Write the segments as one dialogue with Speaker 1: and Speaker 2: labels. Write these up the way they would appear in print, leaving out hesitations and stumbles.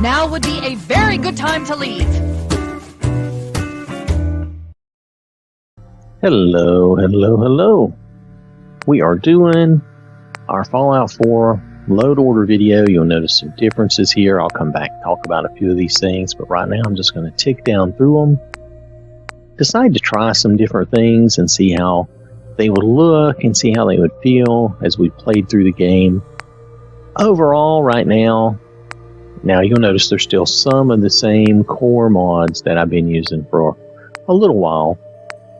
Speaker 1: Now would be a very good time to leave.
Speaker 2: Hello, hello, hello. We are doing our Fallout 4 load order video. You'll notice some differences here. I'll come back and talk about a few of these things, but right now I'm just going to tick down through them. Decide to try some different things and see how they would look and see how they would feel as we played through the game. Overall, right now you'll notice there's still some of the same core mods that I've been using for a little while,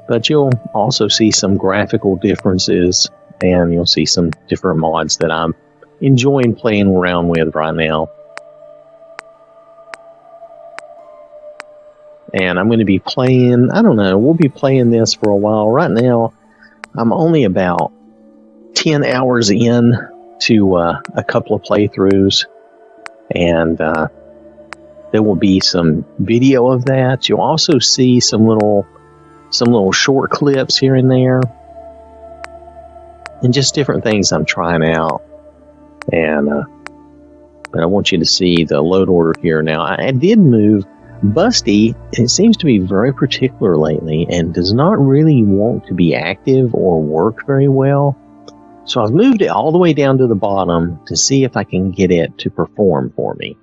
Speaker 2: but you'll also see some graphical differences and you'll see some different mods that I'm enjoying playing around with right now. And I'm going to be playing, I don't know, we'll be playing this for a while. Right now, I'm only about 10 hours in to a couple of playthroughs, and there will be some video of that. You'll also see some little short clips here and there, and just different things I'm trying out. And but I want you to see the load order here. Now, I did move Busty. It seems to be very particular lately and does not really want to be active or work very well. So I've moved it all the way down to the bottom to see if I can get it to perform for me,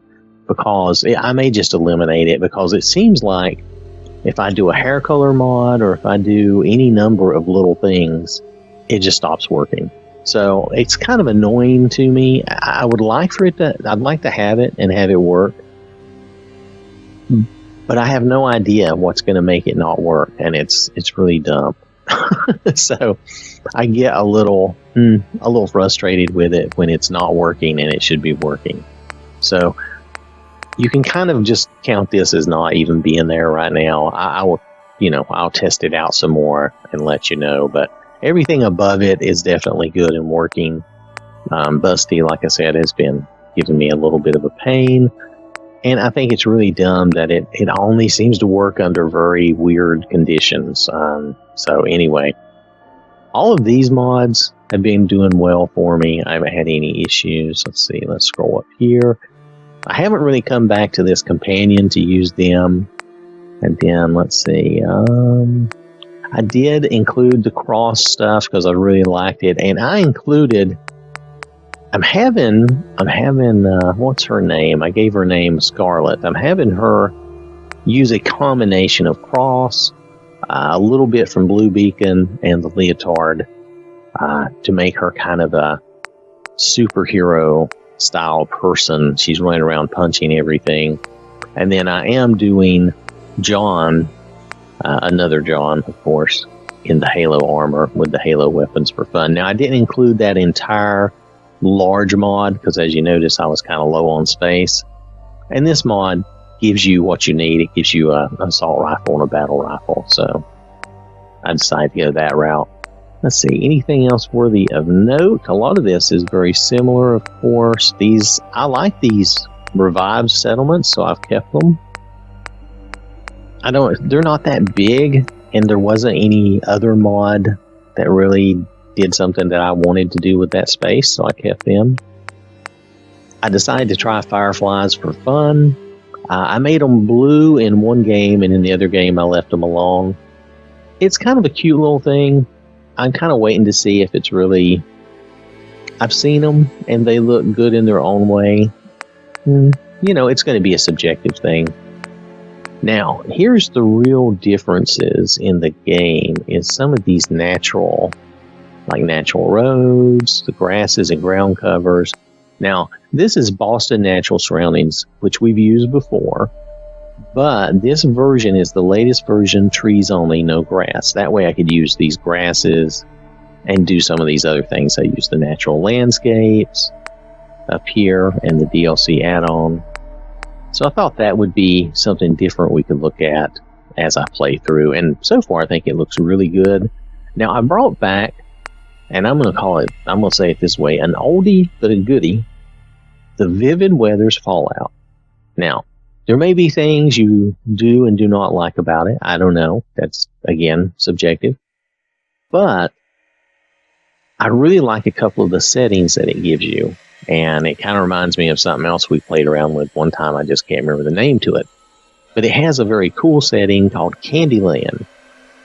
Speaker 2: because I may just eliminate it, because it seems like if I do a hair color mod or if I do any number of little things, it just stops working. So it's kind of annoying to me. I would like for it to, I'd like to have it and have it work, but I have no idea what's going to make it not work, and it's really dumb. So I get a little frustrated with it when it's not working and it should be working. So you can kind of just count this as not even being there right now. I will, I'll test it out some more and let you know, but everything above it is definitely good and working. Busty, like I said, has been giving me a little bit of a pain. And I think it's really dumb that it only seems to work under very weird conditions. So anyway, all of these mods have been doing well for me. I haven't had any issues. Let's see, let's scroll up here. I haven't really come back to this companion to use them. And then let's see, I did include the cross stuff because I really liked it. And I included, I'm having what's her name? I gave her name Scarlet. I'm having her use a combination of cross, a little bit from Blue Beacon, and the leotard to make her kind of a superhero style person. She's running around punching everything. And then I am doing John, another John, of course, in the Halo armor with the Halo weapons for fun. Now, I didn't include that entire large mod because, as you notice, I was kind of low on space. And this mod gives you what you need. It gives you an assault rifle and a battle rifle. So I decided to go that route. Let's see, anything else worthy of note? A lot of this is very similar, of course. I like these revived settlements, so I've kept them. They're not that big, and there wasn't any other mod that really did something that I wanted to do with that space, so I kept them. I decided to try Fireflies for fun. I made them blue in one game, and in the other game I left them alone. It's kind of a cute little thing. I'm kind of waiting to see if it's really... I've seen them, and they look good in their own way. It's going to be a subjective thing. Now, here's the real differences in the game is some of these natural roads, the grasses and ground covers. Now, this is Boston Natural Surroundings, which we've used before, but this version is the latest version, trees only, no grass. That way I could use these grasses and do some of these other things. I use the natural landscapes up here and the DLC add-on. So I thought that would be something different we could look at as I play through. And so far, I think it looks really good. Now, I brought back, and I'm going to say it this way, an oldie but a goodie, the Vivid Weathers Fallout. Now, there may be things you do and do not like about it. I don't know. That's, again, subjective. But I really like a couple of the settings that it gives you. And it kind of reminds me of something else we played around with one time. I just can't remember the name to it. But it has a very cool setting called Candyland,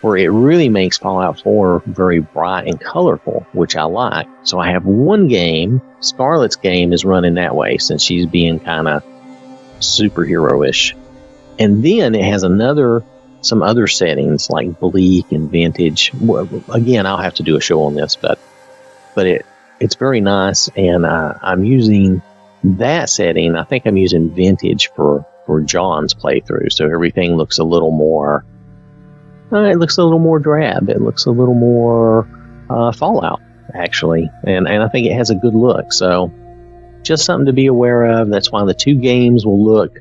Speaker 2: where it really makes Fallout 4 very bright and colorful, which I like. So I have one game, Scarlett's game is running that way since she's being kind of superhero-ish. And then it has some other settings like bleak and vintage. Well, again, I'll have to do a show on this, but it's very nice, and I'm using that setting. I think I'm using vintage for John's playthrough, so everything looks a little more. It looks a little more drab. It looks a little more Fallout, actually, and I think it has a good look. So just something to be aware of. That's why the two games will look.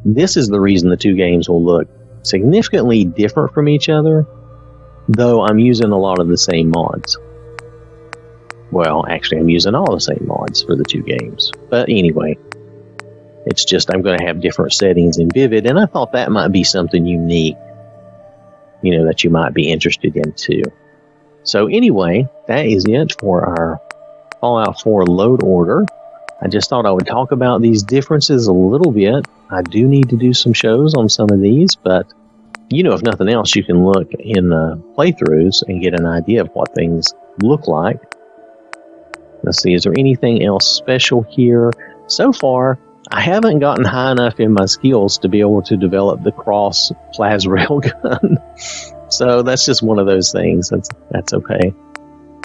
Speaker 2: This is the reason the two games will look significantly different from each other, though I'm using a lot of the same mods. Well, actually, I'm using all the same mods for the two games. But anyway, it's just I'm going to have different settings in Vivd, and I thought that might be something unique, that you might be interested in too. So anyway, that is it for our Fallout 4 load order. I just thought I would talk about these differences a little bit. I do need to do some shows on some of these, but if nothing else, you can look in the playthroughs and get an idea of what things look like. Let's see, is there anything else special here? So far, I haven't gotten high enough in my skills to be able to develop the cross plas railgun. So that's just one of those things. That's okay.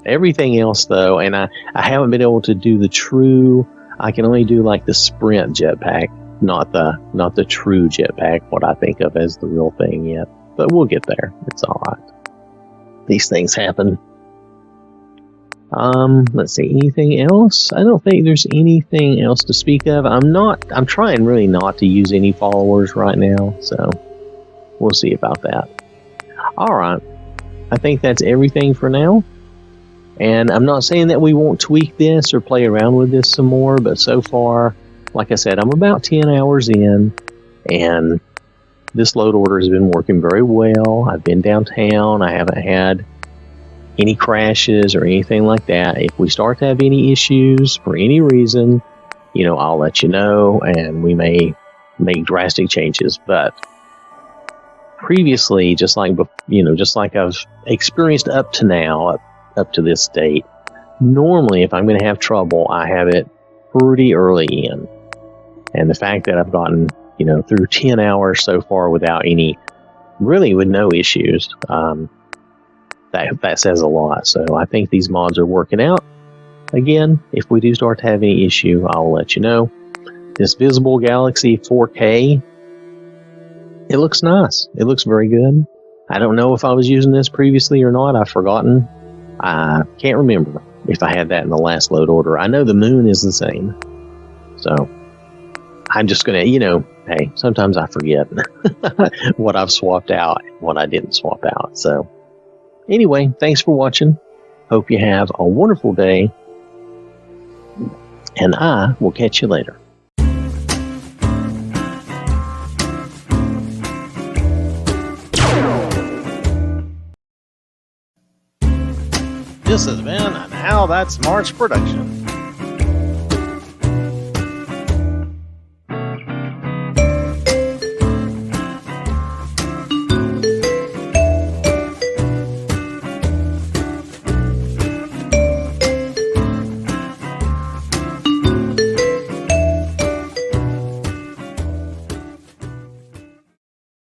Speaker 2: Everything else, though, and I haven't been able to do the true. I can only do like the sprint jetpack, not the true jetpack, what I think of as the real thing yet. But we'll get there. It's all right. These things happen. Let's see, anything else? I don't think there's anything else to speak of. I'm trying really not to use any followers right now, so we'll see about that. All right. I think that's everything for now. And I'm not saying that we won't tweak this or play around with this some more, but so far, like I said, I'm about 10 hours in, and this load order has been working very well. I've been downtown. I haven't had any crashes or anything like that. If we start to have any issues for any reason, I'll let you know, and we may make drastic changes. But previously, just like I've experienced up to now, up to this date, normally if I'm going to have trouble, I have it pretty early in. And the fact that I've gotten, through 10 hours so far with no issues, that says a lot. So I think these mods are working out. Again, if we do start to have any issue, I'll let you know. This Visible Galaxy 4K, it looks nice. It looks very good. I don't know if I was using this previously or not. I've forgotten. I can't remember if I had that in the last load order. I know the moon is the same. So I'm just going to, hey, sometimes I forget what I've swapped out and what I didn't swap out. So anyway, thanks for watching. Hope you have a wonderful day. And I will catch you later. This has been an OwwThatSmarts production.